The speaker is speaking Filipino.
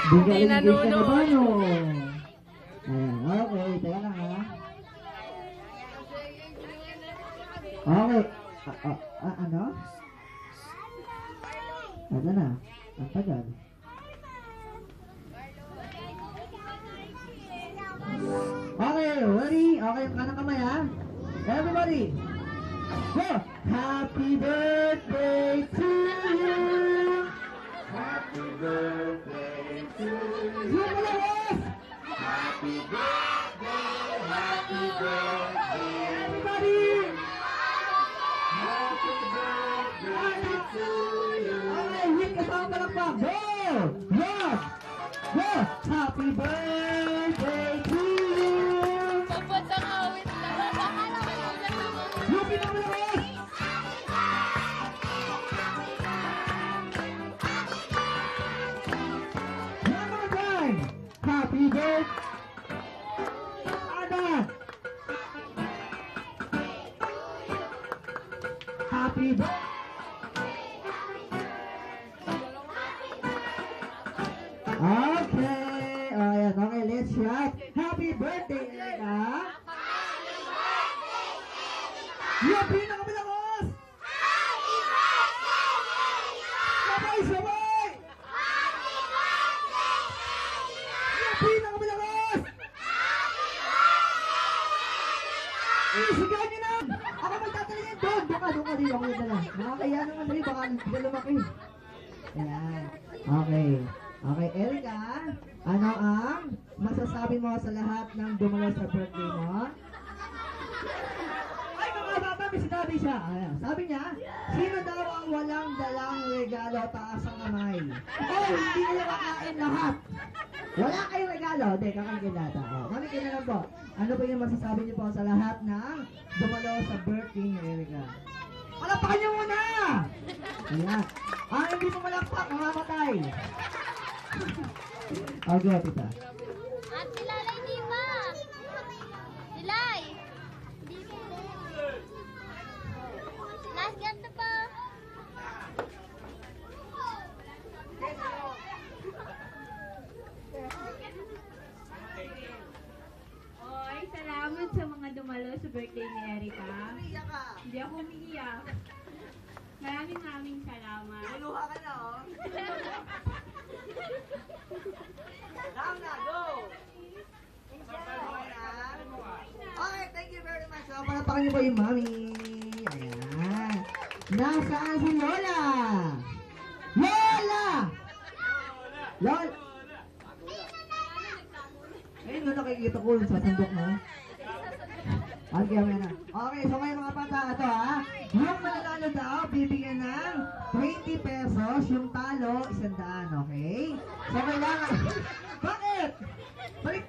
Hindi nanonood. Okay, teka lang ha. Okay. Ano? Ano na? Ang tagal. Okay, ready? Okay, kanang kamay ha? Everybody! Go! Happy birthday to you! Happy birthday to you! Happy birthday! Happy birthday! Everybody! Happy birthday to you! Okay, hit kasama ka lang pa! Go! Yes! Go! Happy birthday to you! Papatangawit lang. Yung pinamalakas! One more time! Happy birthday! Ada! Happy birthday! Okay! Ayan, okay, let's shout! Happy birthday, Erika! Yung pinakamalakas! Sabay-sabay! Yung pinakamalakas! Isigaw niyo na! Ako magtatalingin doon! Doon ka, di ako yun na lang. Nakakaya naman rin, baka hindi ka lumaki. Ayan. Okay. Okay, Erika, ano ang masasabi mo sa lahat ng dumalo sa birthday mo? Ay, mga bata, may sinabi siya. Ayan, sabi niya, sino daw ang walang dalang regalo, taas ang kamay? Oh, hindi nila makain lahat. Wala kayong regalo. Hindi, kakain kayo lahat. Mami, kayo na lang po. Ano po yung masasabi niyo po sa lahat ng dumalo sa birthday ni Erika? Palakpakan niyo muna! Ayan. Hindi mo malakpak, mamamatay. Okay, tita. At si Lalay di ba? Si Lay. Di ba? Last ganto pa. Oy, salamat sa mga dumalo sa birthday ni Erika. Hindi ako umiiyak. Maraming salamat. Luluha ka na, oh. Down na, go! Okay, thank you very much. So, palapakan niyo po yung mami. Ayan. Nasaan si Lola? Lola! Lola! Ayun, no, nakikita ko sa sandok mo. Okay, na. Okay, so ngayon mga bata, ito ha. Yung mananalo daw, bibigyan ng 20 pesos. Yung talo, 100, okay? So kailangan... Bakit? Balik